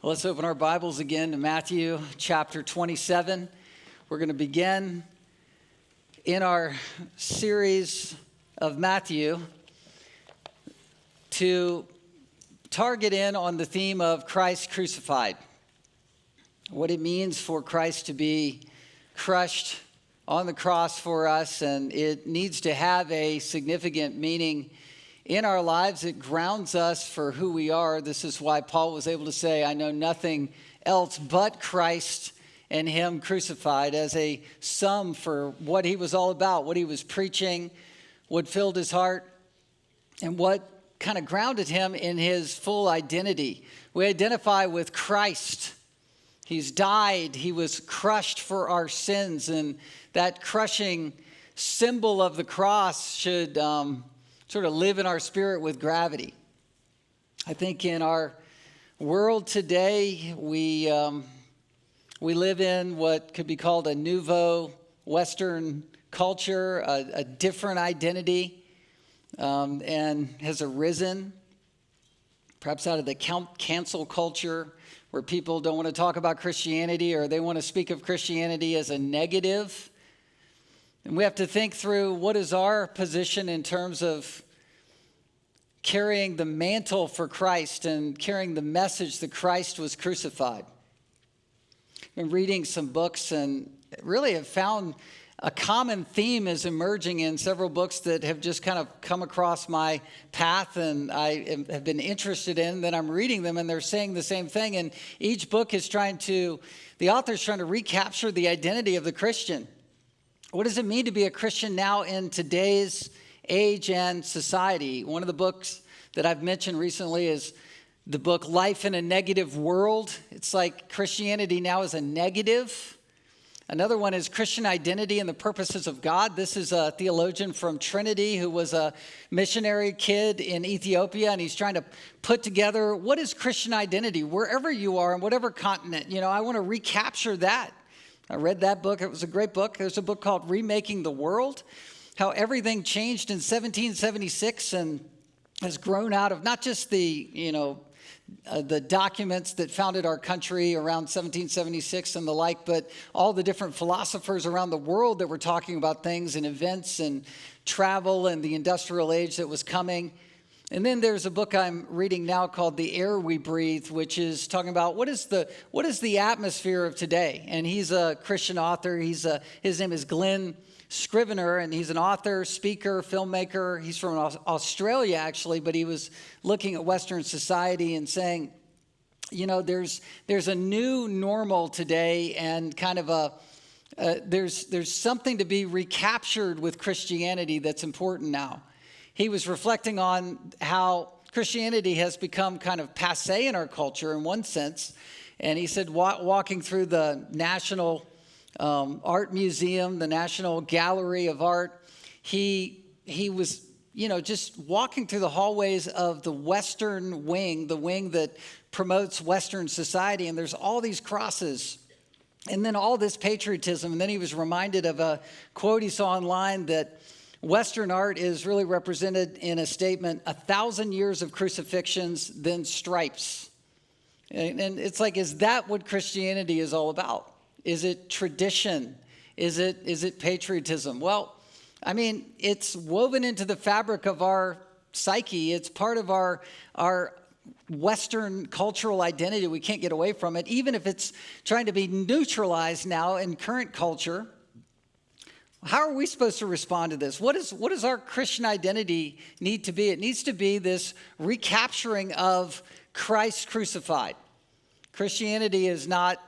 Well, let's open our Bibles again to Matthew chapter 27. We're going to begin in our series of Matthew to target in on the theme of Christ crucified. What it means for Christ to be crushed on the cross for us, and it needs to have a significant meaning in our lives. It grounds us for who we are. This is why Paul was able to say, I know nothing else but Christ and him crucified, as a sum for what he was all about, what he was preaching, what filled his heart, and what kind of grounded him in his full identity. We identify with Christ. He's died. He was crushed for our sins, and that crushing symbol of the cross should sort of live in our spirit with gravity. I think in our world today, we live in what could be called a nouveau Western culture, a different identity, and has arisen, perhaps out of the cancel culture, where people don't want to talk about Christianity, or they want to speak of Christianity as a negative. And we have to think through, what is our position in terms of carrying the mantle for Christ and carrying the message that Christ was crucified. I've been reading some books and really have found a common theme is emerging in several books that have just kind of come across my path and I have been interested in. Then I'm reading them and they're saying the same thing. And each book is the author's trying to recapture the identity of the Christian. What does it mean to be a Christian now in today's age and society? One of the books that I've mentioned recently is the book Life in a Negative World. It's like Christianity now is a negative. Another one is Christian Identity and the Purposes of God. This is a theologian from Trinity who was a missionary kid in Ethiopia, and he's trying to put together, what is Christian identity wherever you are, in whatever continent. I want to recapture that. I read that book. It was a great book. There's a book called Remaking the World, how everything changed in 1776 and has grown out of not just the documents that founded our country around 1776 and the like, but all the different philosophers around the world that were talking about things and events and travel and the industrial age that was coming. And then there's a book I'm reading now called The Air We Breathe, which is talking about what is the atmosphere of today. And he's a Christian author. His name is Glenn Scrivener, and he's an author, speaker, filmmaker. He's from Australia, actually, but he was looking at Western society and saying, there's a new normal today, and kind of there's something to be recaptured with Christianity that's important now. He was reflecting on how Christianity has become kind of passé in our culture in one sense. And he said walking through the National Art Museum, the National Gallery of Art, he was, just walking through the hallways of the Western wing, the wing that promotes Western society. And there's all these crosses and then all this patriotism. And then he was reminded of a quote he saw online that Western art is really represented in a statement, 1,000 years of crucifixions, then stripes. And it's like, is that what Christianity is all about? Is it tradition? Is it patriotism? Well, it's woven into the fabric of our psyche. It's part of our Western cultural identity. We can't get away from it, even if it's trying to be neutralized now in current culture. How are we supposed to respond to this? What does our Christian identity need to be? It needs to be this recapturing of Christ crucified. Christianity is not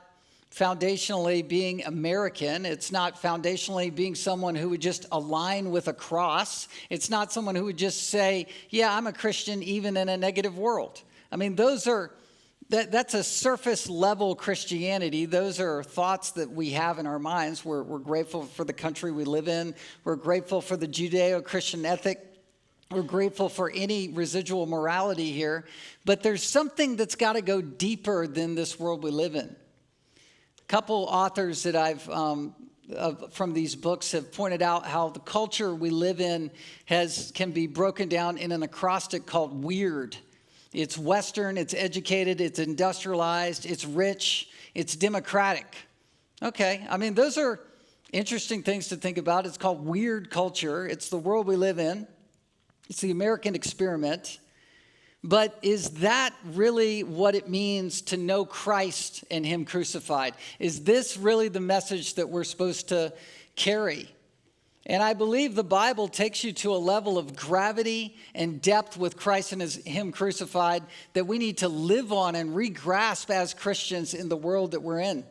foundationally being American. It's not foundationally being someone who would just align with a cross. It's not someone who would just say, yeah, I'm a Christian even in a negative world. That's a surface level Christianity. Those are thoughts that we have in our minds. We're grateful for the country we live in. We're grateful for the Judeo-Christian ethic. We're grateful for any residual morality here. But there's something that's got to go deeper than this world we live in. A couple authors that I've from these books have pointed out how the culture we live in can be broken down in an acrostic called WEIRD. It's Western, it's educated, it's industrialized, it's rich, it's democratic. Okay, I mean, those are interesting things to think about. It's called weird culture. It's the world we live in. It's the American experiment. But is that really what it means to know Christ and Him crucified? Is this really the message that we're supposed to carry? And I believe the Bible takes you to a level of gravity and depth with Christ and Him crucified that we need to live on and re-grasp as Christians in the world that we're in.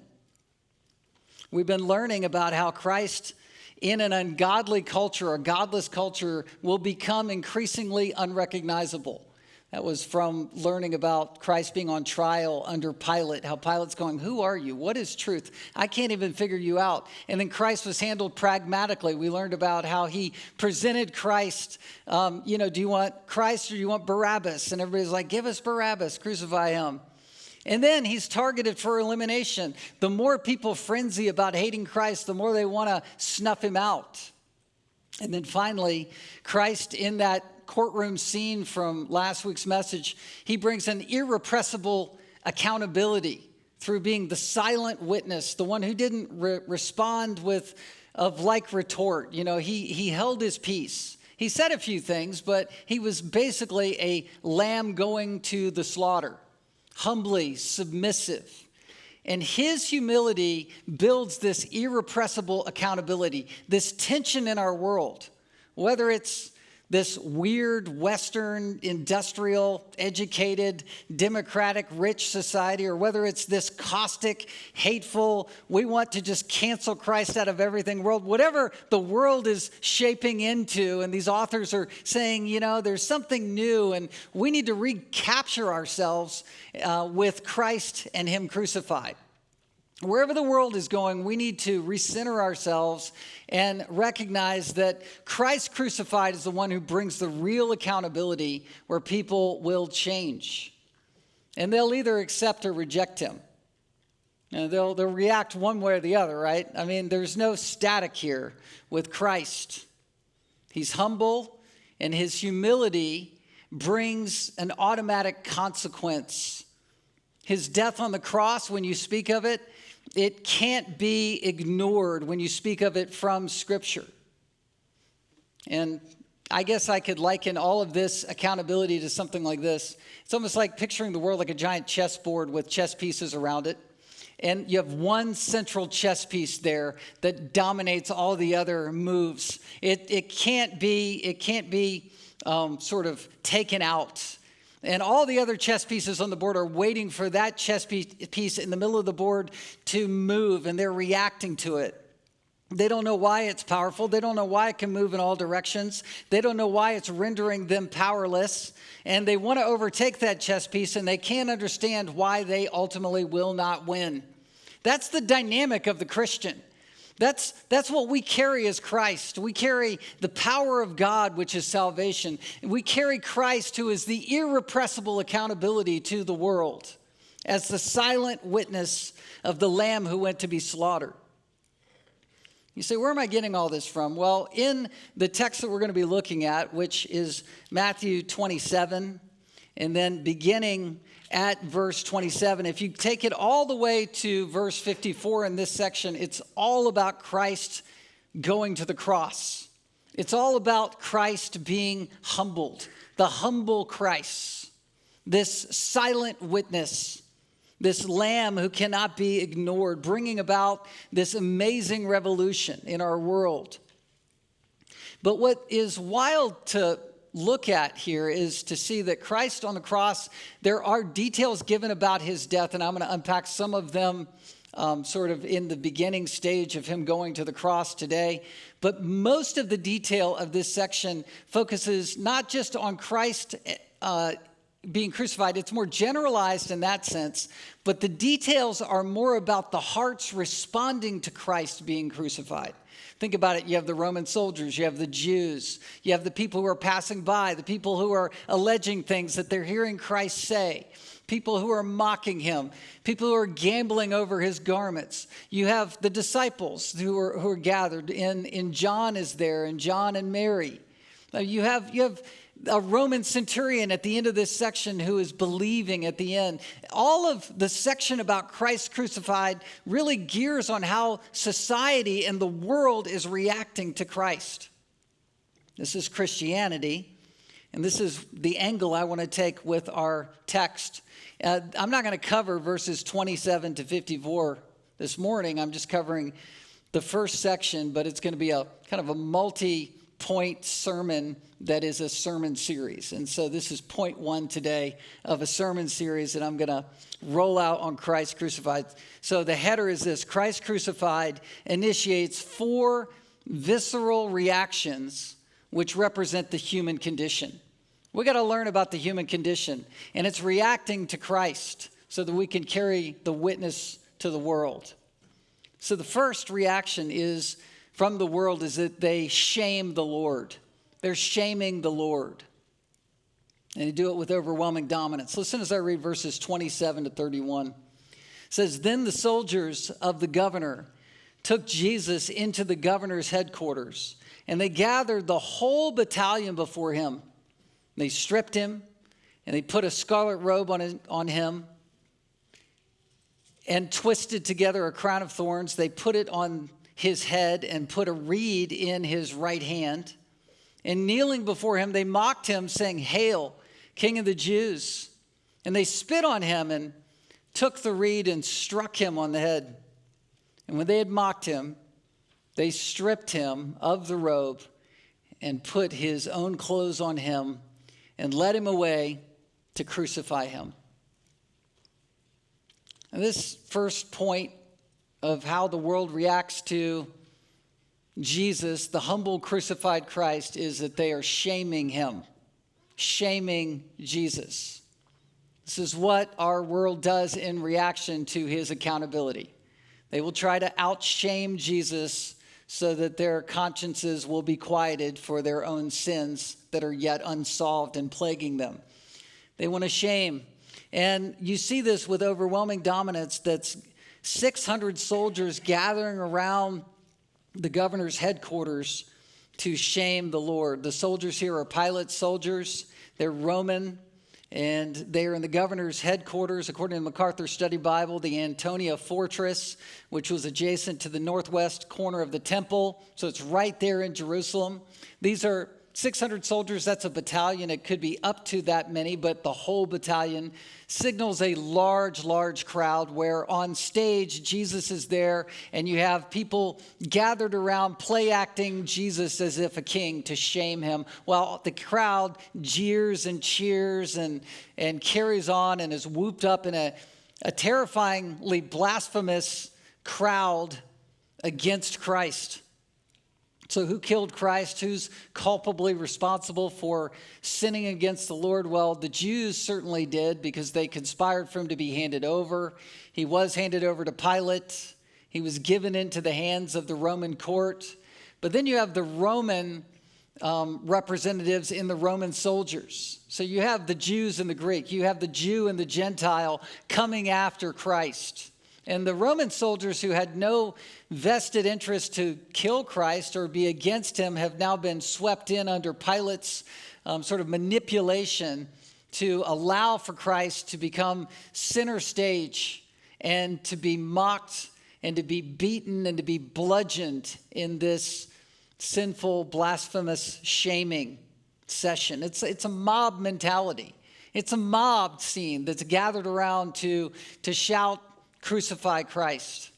We've been learning about how Christ in an ungodly culture or godless culture will become increasingly unrecognizable. That was from learning about Christ being on trial under Pilate, how Pilate's going, who are you? What is truth? I can't even figure you out. And then Christ was handled pragmatically. We learned about how he presented Christ. Do you want Christ or do you want Barabbas? And everybody's like, give us Barabbas, crucify him. And then he's targeted for elimination. The more people frenzy about hating Christ, the more they want to snuff him out. And then finally, Christ in that courtroom scene from last week's message, he brings an irrepressible accountability through being the silent witness, the one who didn't respond with of like retort. He held his peace. He said a few things, but he was basically a lamb going to the slaughter, humbly submissive. And his humility builds this irrepressible accountability, this tension in our world, whether it's this weird Western, industrial, educated, democratic, rich society, or whether it's this caustic, hateful, we want to just cancel Christ out of everything world, whatever the world is shaping into, and these authors are saying, there's something new, and we need to recapture ourselves with Christ and Him crucified. Wherever the world is going, we need to recenter ourselves and recognize that Christ crucified is the one who brings the real accountability where people will change. And they'll either accept or reject Him. They'll react one way or the other, right? I mean, there's no static here with Christ. He's humble, and His humility brings an automatic consequence. His death on the cross, when you speak of it, it can't be ignored when you speak of it from Scripture. And I guess I could liken all of this accountability to something like this. It's almost like picturing the world like a giant chessboard with chess pieces around it. And you have one central chess piece there that dominates all the other moves. It can't be sort of taken out. And all the other chess pieces on the board are waiting for that chess piece in the middle of the board to move, and they're reacting to it. They don't know why it's powerful. They don't know why it can move in all directions. They don't know why it's rendering them powerless. And they want to overtake that chess piece, and they can't understand why they ultimately will not win. That's the dynamic of the Christian. That's what we carry as Christ. We carry the power of God, which is salvation. We carry Christ, who is the irrepressible accountability to the world, as the silent witness of the Lamb who went to be slaughtered. You say, where am I getting all this from? Well, in the text that we're going to be looking at, which is Matthew 27, and then beginning at verse 27. If you take it all the way to verse 54 in this section, it's all about Christ going to the cross. It's all about Christ being humbled, the humble Christ, this silent witness, this lamb who cannot be ignored, bringing about this amazing revolution in our world. But what is wild to look at here is to see that Christ on the cross, there are details given about his death, and I'm going to unpack some of them sort of in the beginning stage of him going to the cross today. But most of the detail of this section focuses not just on Christ being crucified. It's more generalized in that sense, but the details are more about the hearts responding to Christ being crucified. Think about it. You have the Roman soldiers, you have the Jews, you have the people who are passing by, the people who are alleging things that they're hearing Christ say, people who are mocking him, people who are gambling over his garments. You have the disciples who are gathered, and John is there, and John and Mary. You have a Roman centurion at the end of this section who is believing at the end. All of the section about Christ crucified really gears on how society and the world is reacting to Christ. This is Christianity, and this is the angle I want to take with our text. I'm not going to cover verses 27 to 54 this morning. I'm just covering the first section, but it's going to be a kind of a multi-point sermon that is a sermon series. And so this is point one today of a sermon series that I'm going to roll out on Christ crucified. So the header is this: Christ crucified initiates 4 visceral reactions which represent the human condition. We got to learn about the human condition, and it's reacting to Christ so that we can carry the witness to the world. So the first reaction is from the world is that they shame the Lord. They're shaming the Lord. And they do it with overwhelming dominance. Listen as I read verses 27 to 31. It says, "Then the soldiers of the governor took Jesus into the governor's headquarters, and they gathered the whole battalion before him. They stripped him, and they put a scarlet robe on him, and twisted together a crown of thorns. They put it on his head and put a reed in his right hand. And kneeling before him, they mocked him, saying, 'Hail, King of the Jews!' And they spit on him and took the reed and struck him on the head. And when they had mocked him, they stripped him of the robe and put his own clothes on him and led him away to crucify him." And this first point of how the world reacts to Jesus, the humble crucified Christ, is that they are shaming him, shaming Jesus. This is what our world does in reaction to his accountability. They will try to outshame Jesus so that their consciences will be quieted for their own sins that are yet unsolved and plaguing them. They want to shame. And you see this with overwhelming dominance. That's 600 soldiers gathering around the governor's headquarters to shame the Lord. The soldiers here are Pilate's soldiers. They're Roman, and they are in the governor's headquarters, according to the MacArthur Study Bible, the Antonia Fortress, which was adjacent to the northwest corner of the temple. So it's right there in Jerusalem. These are 600 soldiers. That's a battalion. It could be up to that many, but the whole battalion signals a large, large crowd where on stage Jesus is there, and you have people gathered around play acting Jesus as if a king to shame him, while the crowd jeers and cheers and carries on and is whooped up in a terrifyingly blasphemous crowd against Christ. So who killed Christ? Who's culpably responsible for sinning against the Lord? Well, the Jews certainly did, because they conspired for him to be handed over. He was handed over to Pilate. He was given into the hands of the Roman court. But then you have the Roman representatives in the Roman soldiers. So you have the Jews and the Greek. You have the Jew and the Gentile coming after Christ. And the Roman soldiers, who had no vested interest to kill Christ or be against him, have now been swept in under Pilate's sort of manipulation to allow for Christ to become center stage and to be mocked and to be beaten and to be bludgeoned in this sinful, blasphemous shaming session. It's a mob mentality. It's a mob scene that's gathered around to shout, "Crucify Christ,"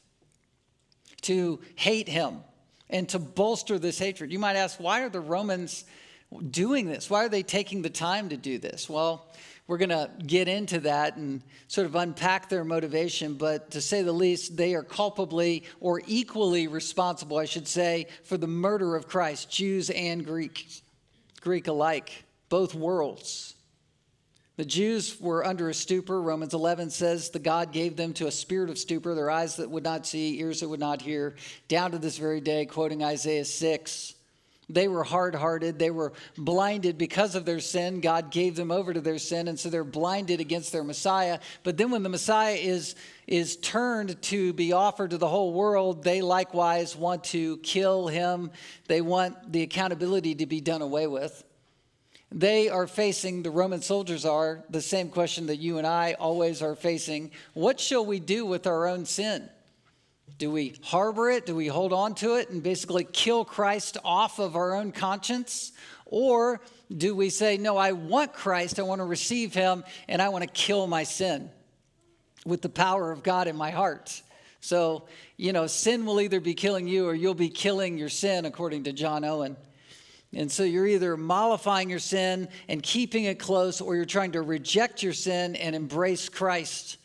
to hate him, and to bolster this hatred. You might ask, why are the Romans doing this? Why are they taking the time to do this? Well, we're going to get into that and sort of unpack their motivation, but to say the least, they are culpably or equally responsible, I should say, for the murder of Christ, Jews and Greek alike, both worlds. The Jews were under a stupor. Romans 11 says the God gave them to a spirit of stupor, their eyes that would not see, ears that would not hear, down to this very day, quoting Isaiah 6. They were hard-hearted. They were blinded because of their sin. God gave them over to their sin, and so they're blinded against their Messiah. But then when the Messiah is turned to be offered to the whole world, they likewise want to kill him. They want the accountability to be done away with. they are facing, the Roman soldiers are, the same question that you and I always are facing. What shall we do with our own sin? Do we harbor it? Do we hold on to it and basically kill Christ off of our own conscience? Or do we say, no, I want Christ, I want to receive him, and I want to kill my sin with the power of God in my heart? So, sin will either be killing you or you'll be killing your sin, according to John Owen. And so you're either mollifying your sin and keeping it close, or you're trying to reject your sin and embrace Christ.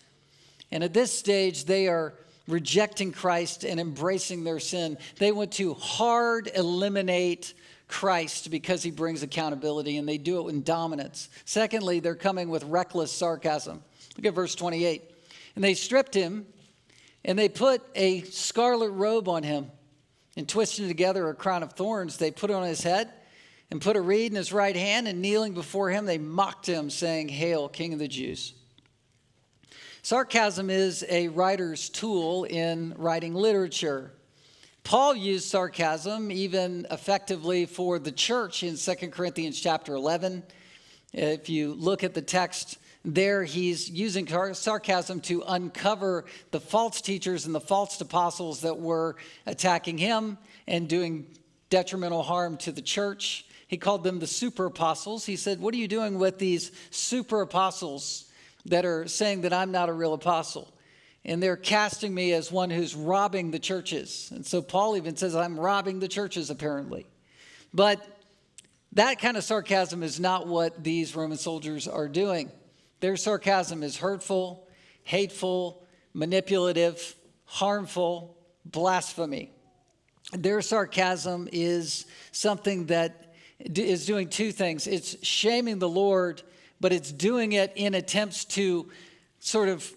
And at this stage, they are rejecting Christ and embracing their sin. They want to hard eliminate Christ because he brings accountability, and they do it in dominance. Secondly, they're coming with reckless sarcasm. Look at verse 28. And they stripped him, and they put a scarlet robe on him, and twisting together a crown of thorns, they put it on his head and put a reed in his right hand, and kneeling before him, they mocked him, saying, "Hail, King of the Jews." Sarcasm is a writer's tool in writing literature. Paul used sarcasm even effectively for the church in 2 Corinthians chapter 11. If you look at the text there, he's using sarcasm to uncover the false teachers and the false apostles that were attacking him and doing detrimental harm to the church. He called them the super apostles. He said, what are you doing with these super apostles that are saying that I'm not a real apostle? And they're casting me as one who's robbing the churches. And so Paul even says, I'm robbing the churches, apparently. But that kind of sarcasm is not what these Roman soldiers are doing. Their sarcasm is hurtful, hateful, manipulative, harmful, blasphemy. Their sarcasm is something that is doing two things. It's shaming the Lord, but it's doing it in attempts to sort of,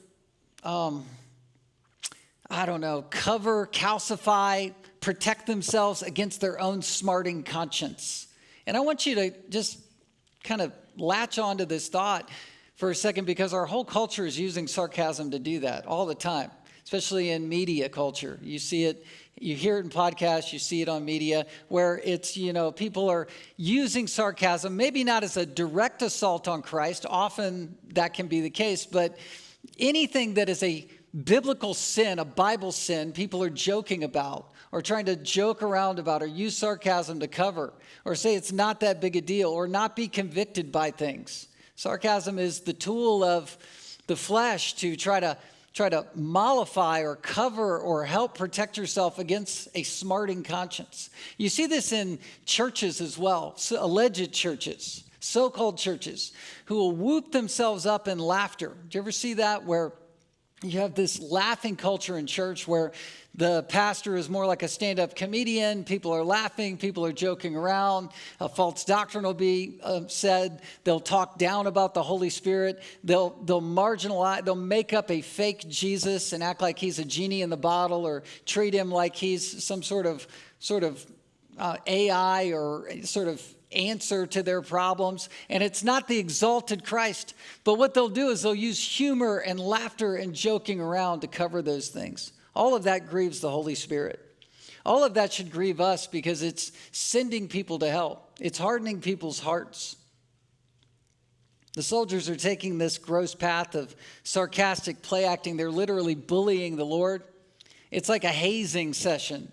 cover, calcify, protect themselves against their own smarting conscience. And I want you to just kind of latch onto this thought for a second, because our whole culture is using sarcasm to do that all the time, especially in media culture. You see it, you hear it in podcasts, you see it on media, where it's, people are using sarcasm, maybe not as a direct assault on Christ. Often that can be the case, but anything that is a biblical sin, a Bible sin, people are joking about or trying to joke around about or use sarcasm to cover or say it's not that big a deal or not be convicted by things. Sarcasm is the tool of the flesh to try to mollify or cover or help protect yourself against a smarting conscience. You see this in churches as well, alleged churches, so-called churches, who will whoop themselves up in laughter. Do you ever see that, where you have this laughing culture in church where the pastor is more like a stand-up comedian. People are laughing. People are joking around. A false doctrine will be said. They'll talk down about the Holy Spirit. They'll marginalize. They'll make up a fake Jesus and act like he's a genie in the bottle, or treat him like he's some sort of AI or sort of answer to their problems. And it's not the exalted Christ. But what they'll do is they'll use humor and laughter and joking around to cover those things. All of that grieves the Holy Spirit. All of that should grieve us, because it's sending people to hell. It's hardening people's hearts. The soldiers are taking this gross path of sarcastic play acting. They're literally bullying the Lord. It's like a hazing session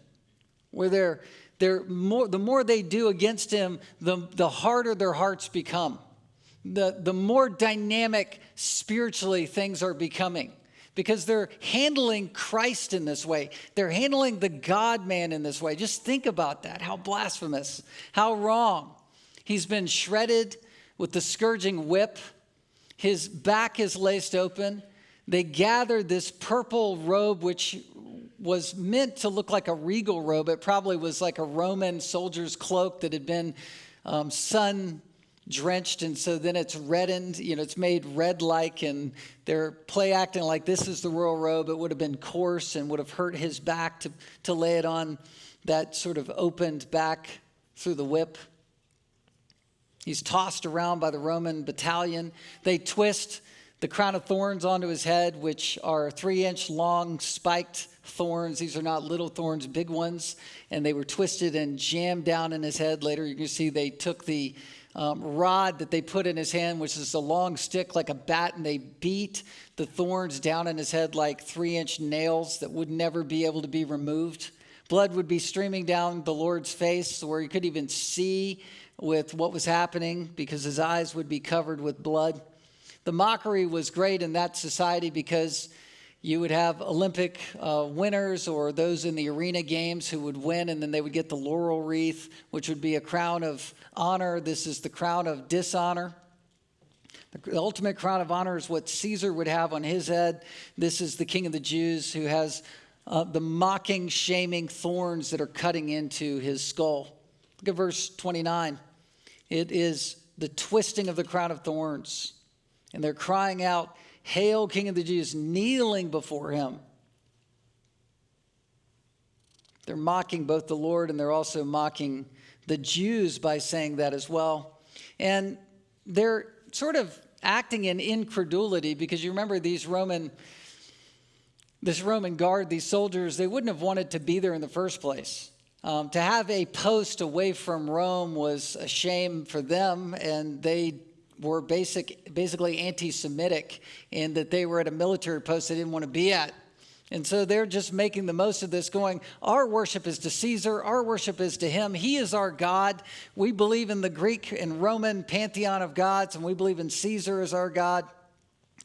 where the more they do against him, the harder their hearts become. The more dynamic spiritually things are becoming, because they're handling Christ in this way. They're handling the God-man in this way. Just think about that. How blasphemous. How wrong. He's been shredded with the scourging whip. His back is laced open. They gathered this purple robe, which was meant to look like a regal robe. It probably was like a Roman soldier's cloak that had been sun-drenched, and so then it's reddened. It's made red-like, and they're play acting like this is the royal robe. It would have been coarse and would have hurt his back to lay it on that sort of opened back through the whip. He's tossed around by the Roman battalion. They twist the crown of thorns onto his head, which are 3-inch long spiked thorns. These are not little thorns, big ones. And they were twisted and jammed down in his head. Later you can see they took the rod that they put in his hand, which is a long stick like a bat, and they beat the thorns down in his head like 3-inch nails that would never be able to be removed. Blood would be streaming down the Lord's face where he couldn't even see with what was happening because his eyes would be covered with blood. The mockery was great in that society because you would have Olympic winners or those in the arena games who would win, and then they would get the laurel wreath, which would be a crown of honor. This is the crown of dishonor. The ultimate crown of honor is what Caesar would have on his head. This is the King of the Jews who has the mocking, shaming thorns that are cutting into his skull. Look at verse 29. It is the twisting of the crown of thorns. And they're crying out, "Hail, King of the Jews," kneeling before him. They're mocking both the Lord and they're also mocking the Jews by saying that as well. And they're sort of acting in incredulity because you remember this Roman guard, these soldiers, they wouldn't have wanted to be there in the first place. To have a post away from Rome was a shame for them, and they were basically anti-Semitic in that they were at a military post they didn't want to be at. And so they're just making the most of this, going, our worship is to Caesar, our worship is to him. He is our God. We believe in the Greek and Roman pantheon of gods, and we believe in Caesar as our God.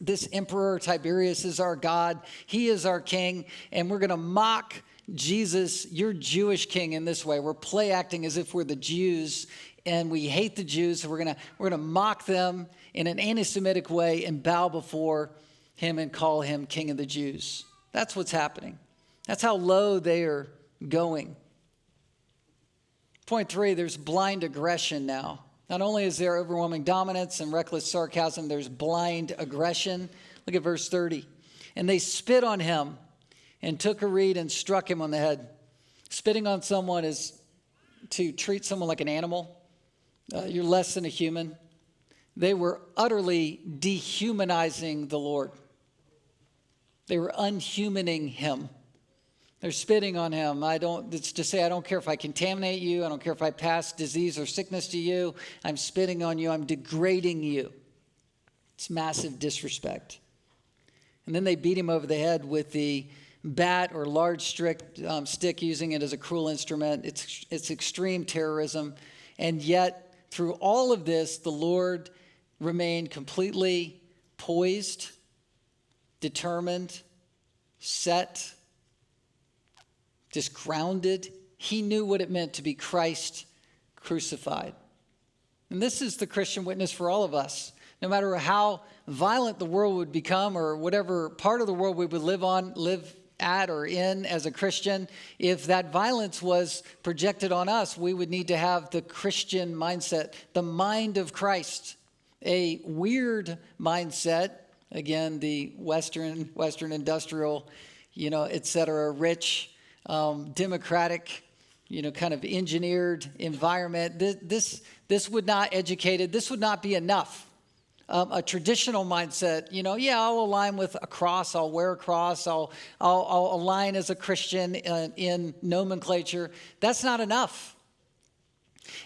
This emperor Tiberius is our God. He is our king, and we're going to mock Jesus, your Jewish king, in this way. We're play acting as if we're the Jews, and we hate the Jews, so we're gonna mock them in an anti-Semitic way and bow before him and call him King of the Jews. That's what's happening. That's how low they are going. Point 3, there's blind aggression now. Not only is there overwhelming dominance and reckless sarcasm, there's blind aggression. Look at verse 30. And they spit on him and took a reed and struck him on the head. Spitting on someone is to treat someone like an animal. You're less than a human. They were utterly dehumanizing the Lord. They were unhumaning him. They're spitting on him. It's to say, I don't care if I contaminate you. I don't care if I pass disease or sickness to you. I'm spitting on you. I'm degrading you. It's massive disrespect. And then they beat him over the head with the bat or large stick, using it as a cruel instrument. It's extreme terrorism. And yet, through all of this, the Lord remained completely poised, determined, set, just grounded. He knew what it meant to be Christ crucified. And this is the Christian witness for all of us. No matter how violent the world would become or whatever part of the world we would live at or in as a Christian, if that violence was projected on us, we would need to have the Christian mindset, the mind of Christ. A weird mindset, again, the Western industrial, et cetera, rich, democratic, kind of engineered environment. This would not educated. This would not be enough. A traditional mindset, I'll align with a cross. I'll wear a cross. I'll align as a Christian in nomenclature. That's not enough.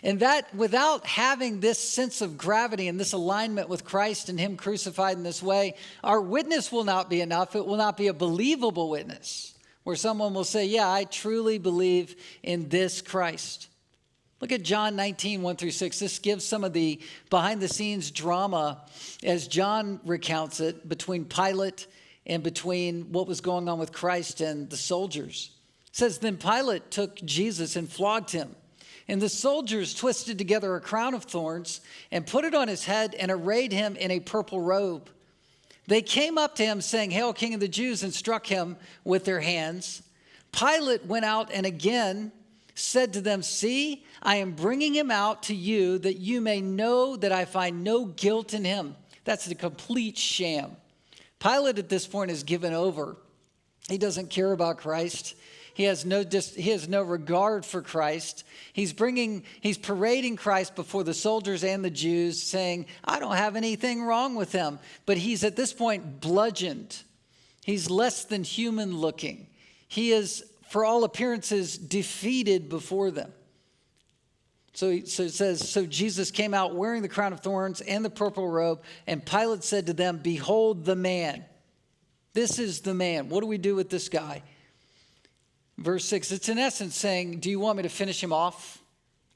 And that without having this sense of gravity and this alignment with Christ and him crucified in this way, our witness will not be enough. It will not be a believable witness where someone will say, yeah, I truly believe in this Christ. Look at John 19, 1-6. This gives some of the behind-the-scenes drama as John recounts it between Pilate and between what was going on with Christ and the soldiers. It says, then Pilate took Jesus and flogged him. And the soldiers twisted together a crown of thorns and put it on his head and arrayed him in a purple robe. They came up to him saying, Hail, King of the Jews, and struck him with their hands. Pilate went out and again said to them, see, I am bringing him out to you that you may know that I find no guilt in him. That's a complete sham. Pilate at this point is given over. He doesn't care about Christ. He has no regard for Christ. He's parading Christ before the soldiers and the Jews, saying, I don't have anything wrong with him. But he's at this point bludgeoned. He's less than human looking. He is, for all appearances, defeated before them. So it says, so Jesus came out wearing the crown of thorns and the purple robe, and Pilate said to them, behold the man. This is the man. What do we do with this guy? Verse 6, it's in essence saying, do you want me to finish him off?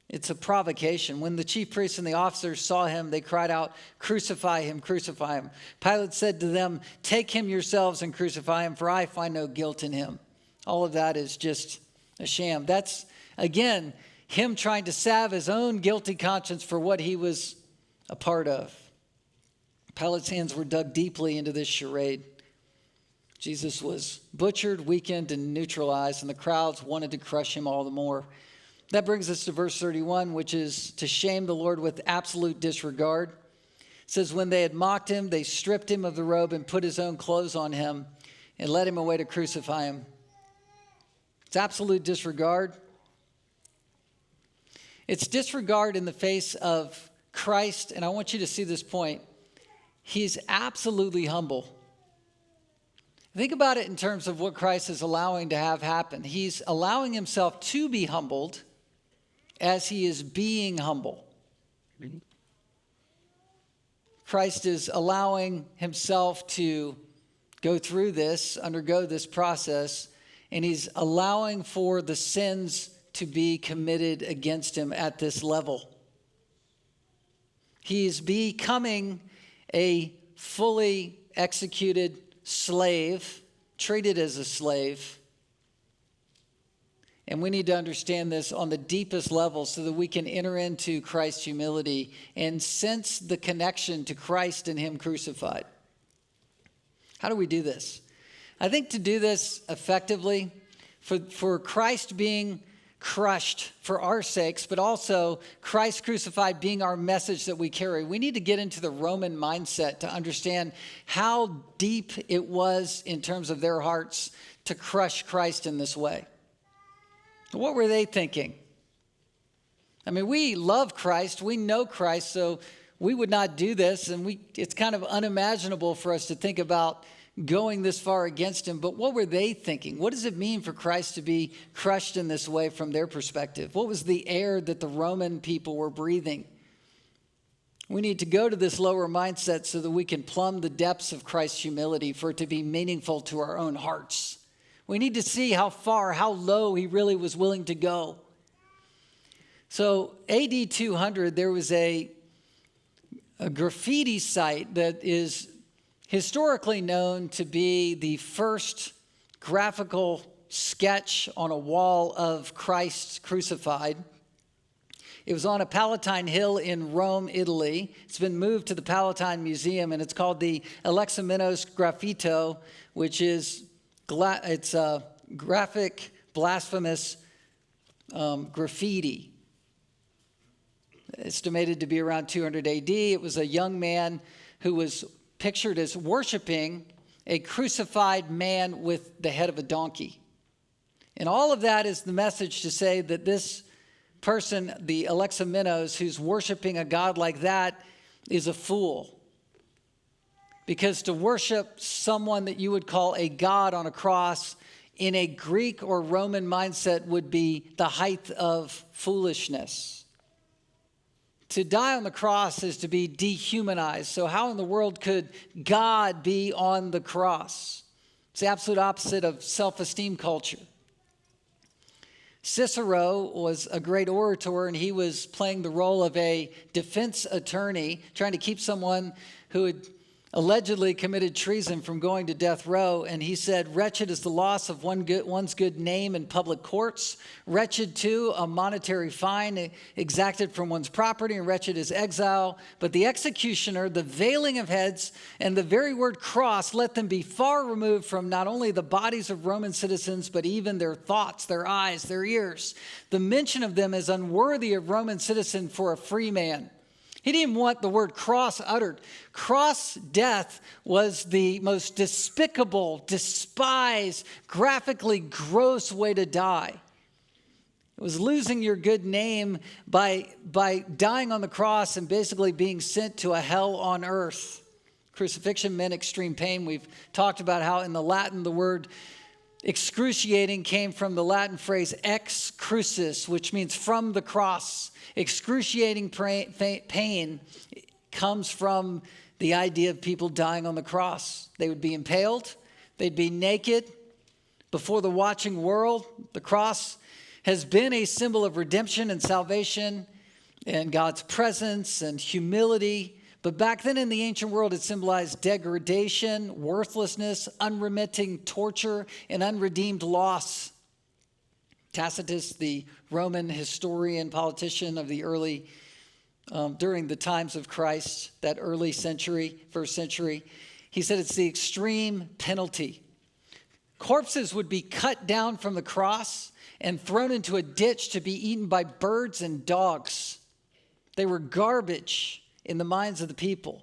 It's a provocation. When the chief priests and the officers saw him, they cried out, crucify him, crucify him. Pilate said to them, take him yourselves and crucify him, for I find no guilt in him. All of that is just a sham. That's, again, him trying to salve his own guilty conscience for what he was a part of. Pilate's hands were dug deeply into this charade. Jesus was butchered, weakened, and neutralized, and the crowds wanted to crush him all the more. That brings us to verse 31, which is to shame the Lord with absolute disregard. It says, when they had mocked him, they stripped him of the robe and put his own clothes on him and led him away to crucify him. It's absolute disregard. It's disregard in the face of Christ, and I want you to see this point. He's absolutely humble. Think about it in terms of what Christ is allowing to have happen. He's allowing himself to be humbled as he is being humble. Christ is allowing himself to go through this, undergo this process, and he's allowing for the sins to be committed against him at this level. He's becoming a fully executed slave, treated as a slave. And we need to understand this on the deepest level so that we can enter into Christ's humility and sense the connection to Christ and him crucified. How do we do this? I think to do this effectively, for Christ being crushed for our sakes, but also Christ crucified being our message that we carry, we need to get into the Roman mindset to understand how deep it was in terms of their hearts to crush Christ in this way. What were they thinking? I mean, we love Christ, we know Christ, so we would not do this, and it's kind of unimaginable for us to think about going this far against him. But what were they thinking? What does it mean for Christ to be crushed in this way from their perspective? What was the air that the Roman people were breathing? We need to go to this lower mindset so that we can plumb the depths of Christ's humility for it to be meaningful to our own hearts. We need to see how far, how low he really was willing to go. So AD 200, there was a graffiti site that is historically known to be the first graphical sketch on a wall of Christ crucified. It was on a Palatine Hill in Rome, Italy. It's been moved to the Palatine Museum, and it's called the Alexamenos Graffito, which is it's a graphic, blasphemous graffiti. Estimated to be around 200 AD. It was a young man who was pictured as worshiping a crucified man with the head of a donkey. And all of that is the message to say that this person, the Alexamenos, who's worshiping a god like that, is a fool. Because to worship someone that you would call a god on a cross in a Greek or Roman mindset would be the height of foolishness. To die on the cross is to be dehumanized. So how in the world could God be on the cross? It's the absolute opposite of self-esteem culture. Cicero was a great orator, and he was playing the role of a defense attorney, trying to keep someone who had allegedly committed treason from going to death row. And he said, wretched is the loss of one's good name in public courts. Wretched, too, a monetary fine exacted from one's property, and wretched is exile. But the executioner, the veiling of heads, and the very word cross, let them be far removed from not only the bodies of Roman citizens, but even their thoughts, their eyes, their ears. The mention of them is unworthy of Roman citizen for a free man. He didn't want the word cross uttered. Cross death was the most despicable, despised, graphically gross way to die. It was losing your good name by dying on the cross and basically being sent to a hell on earth. Crucifixion meant extreme pain. We've talked about how in the Latin the word Excruciating came from the Latin phrase ex crucis, which means from the cross. Excruciating pain comes from the idea of people dying on the cross. They would be impaled. They'd be naked before the watching world. The cross has been a symbol of redemption and salvation and God's presence and humility. But back then in the ancient world, it symbolized degradation, worthlessness, unremitting torture, and unredeemed loss. Tacitus, the Roman historian, politician of the early, during the times of Christ, that early century, first century, he said it's the extreme penalty. Corpses would be cut down from the cross and thrown into a ditch to be eaten by birds and dogs. They were garbage in the minds of the people.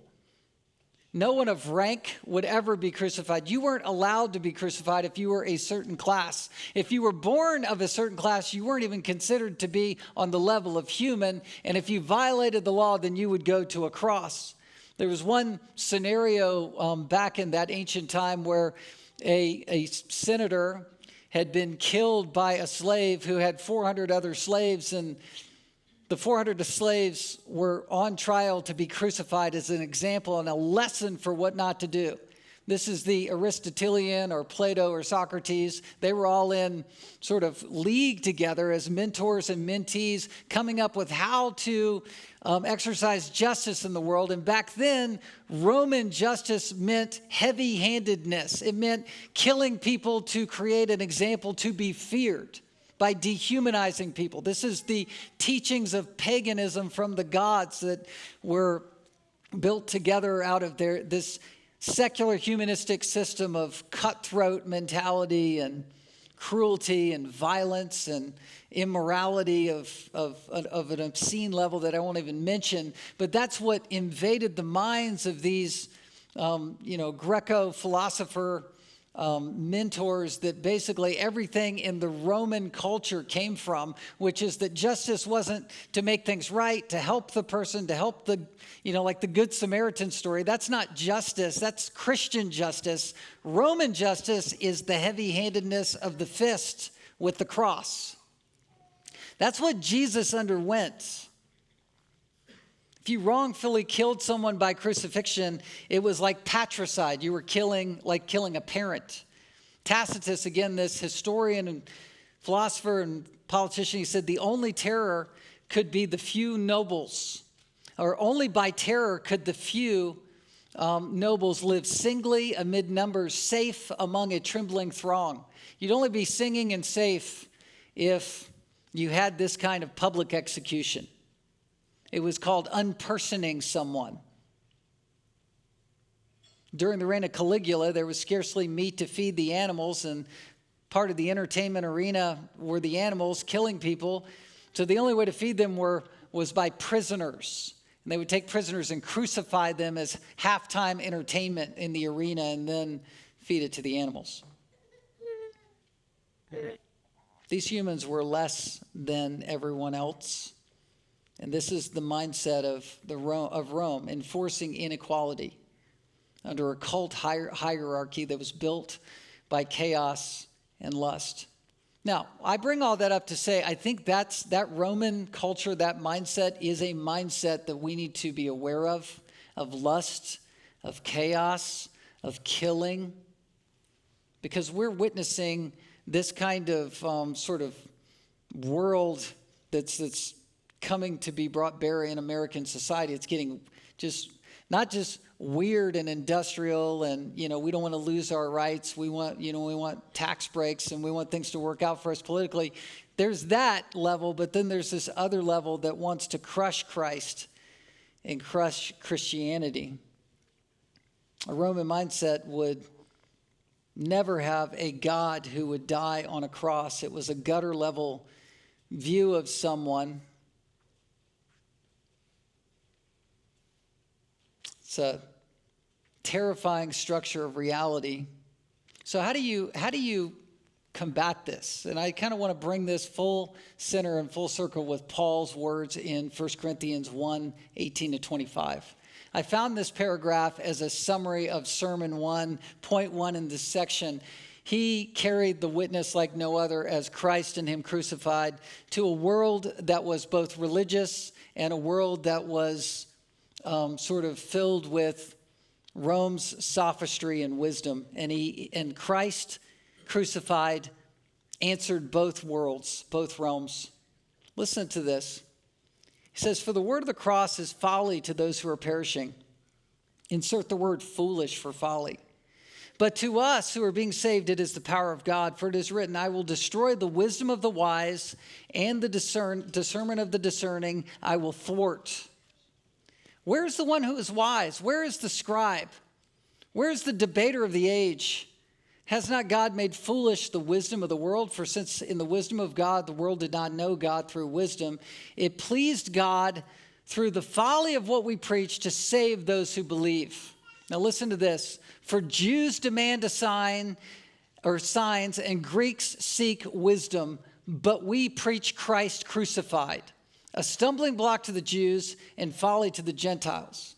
No one of rank would ever be crucified. You weren't allowed to be crucified if you were a certain class. If you were born of a certain class, you weren't even considered to be on the level of human. And if you violated the law, then you would go to a cross. There was one scenario back in that ancient time where a senator had been killed by a slave who had 400 other slaves, and the 400 slaves were on trial to be crucified as an example and a lesson for what not to do. This is the Aristotelian or Plato or Socrates. They were all in sort of league together as mentors and mentees, coming up with how to exercise justice in the world. And back then, Roman justice meant heavy-handedness. It meant killing people to create an example to be feared, by dehumanizing people. This is the teachings of paganism from the gods that were built together out of this secular humanistic system of cutthroat mentality and cruelty and violence and immorality of an obscene level that I won't even mention. But that's what invaded the minds of these, Greco philosopher mentors, that basically everything in the Roman culture came from, which is that justice wasn't to make things right, to help the person, to help like the Good Samaritan story. That's not justice. That's Christian justice. Roman justice is the heavy-handedness of the fist with the cross. That's what Jesus underwent. If you wrongfully killed someone by crucifixion, it was like patricide. You were killing a parent. Tacitus, again, this historian and philosopher and politician, he said the only terror could be the few nobles, or only by terror could the few nobles live singly amid numbers, safe among a trembling throng. You'd only be singing and safe if you had this kind of public execution. It was called unpersoning someone. During the reign of Caligula, there was scarcely meat to feed the animals, and part of the entertainment arena were the animals killing people. So the only way to feed them was by prisoners. And they would take prisoners and crucify them as halftime entertainment in the arena and then feed it to the animals. These humans were less than everyone else. And this is the mindset of Rome, enforcing inequality under a cult hierarchy that was built by chaos and lust. Now, I bring all that up to say I think that Roman culture, that mindset is a mindset that we need to be aware of lust, of chaos, of killing, because we're witnessing this kind of sort of world that's coming to be brought bare in American society. It's getting not just weird and industrial, and we don't want to lose our rights. We want tax breaks, and we want things to work out for us politically. There's that level, but then there's this other level that wants to crush Christ and crush Christianity. A Roman mindset would never have a God who would die on a cross. It was a gutter level view of someone. It's a terrifying structure of reality. So how do you combat this? And I kind of want to bring this full center and full circle with Paul's words in 1 Corinthians 1, 18 to 25. I found this paragraph as a summary of Sermon 1, point 1 in this section. He carried the witness like no other as Christ and him crucified to a world that was both religious and a world that was sort of filled with Rome's sophistry and wisdom. And Christ crucified answered both worlds, both realms. Listen to this. He says, for the word of the cross is folly to those who are perishing. Insert the word foolish for folly. But to us who are being saved, it is the power of God. For it is written, I will destroy the wisdom of the wise and the discernment of the discerning I will thwart. Where is the one who is wise? Where is the scribe? Where is the debater of the age? Has not God made foolish the wisdom of the world? For since in the wisdom of God, the world did not know God through wisdom, it pleased God through the folly of what we preach to save those who believe. Now listen to this. For Jews demand a sign or signs, and Greeks seek wisdom, but we preach Christ crucified, a stumbling block to the Jews and folly to the Gentiles.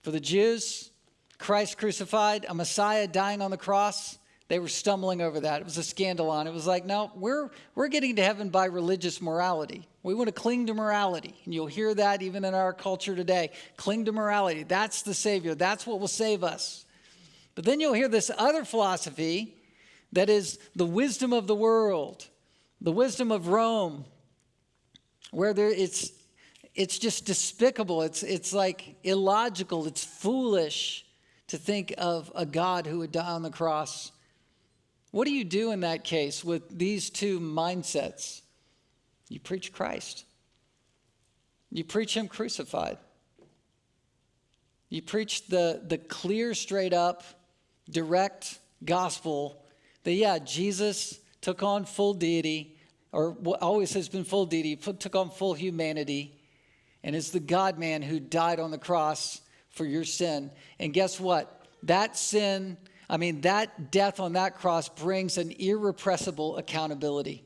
For the Jews, Christ crucified, a Messiah dying on the cross, they were stumbling over that. It was a scandalon. It was like, no, we're getting to heaven by religious morality. We want to cling to morality. And you'll hear that even in our culture today. Cling to morality. That's the Savior. That's what will save us. But then you'll hear this other philosophy that is the wisdom of the world, the wisdom of Rome, where it's just despicable. It's like illogical. It's foolish to think of a God who would die on the cross. What do you do in that case with these two mindsets? You preach Christ. You preach him crucified. You preach the clear, straight up, direct gospel that, Jesus took on full deity, or what always has been full deity, took on full humanity, and is the God-man who died on the cross for your sin. And guess what? That death on that cross brings an irrepressible accountability.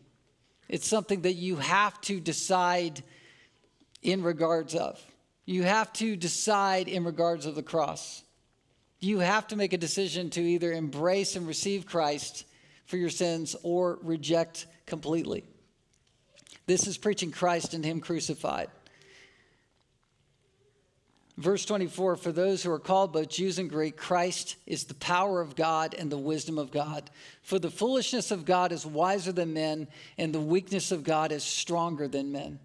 It's something that you have to decide in regards of. You have to decide in regards of the cross. You have to make a decision to either embrace and receive Christ for your sins or reject completely. This is preaching Christ and him crucified. Verse 24, for those who are called both Jews and Greek, Christ is the power of God and the wisdom of God. For the foolishness of God is wiser than men, and the weakness of God is stronger than men.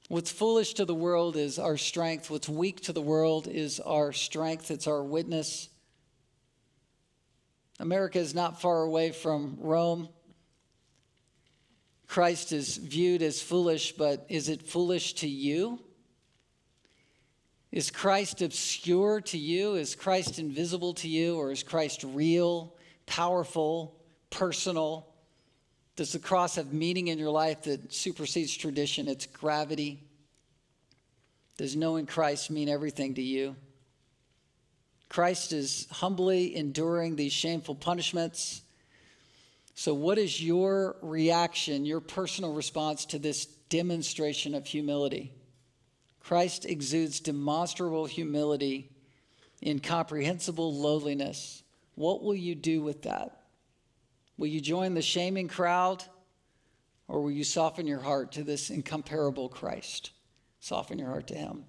What's foolish to the world is our strength. What's weak to the world is our strength. It's our witness. America is not far away from Rome. Christ is viewed as foolish, but is it foolish to you? Is Christ obscure to you? Is Christ invisible to you? Or is Christ real, powerful, personal? Does the cross have meaning in your life that supersedes tradition, its gravity? Does knowing Christ mean everything to you? Christ is humbly enduring these shameful punishments. So what is your reaction, your personal response to this demonstration of humility? Christ exudes demonstrable humility, incomprehensible lowliness. What will you do with that? Will you join the shaming crowd, or will you soften your heart to this incomparable Christ? Soften your heart to him.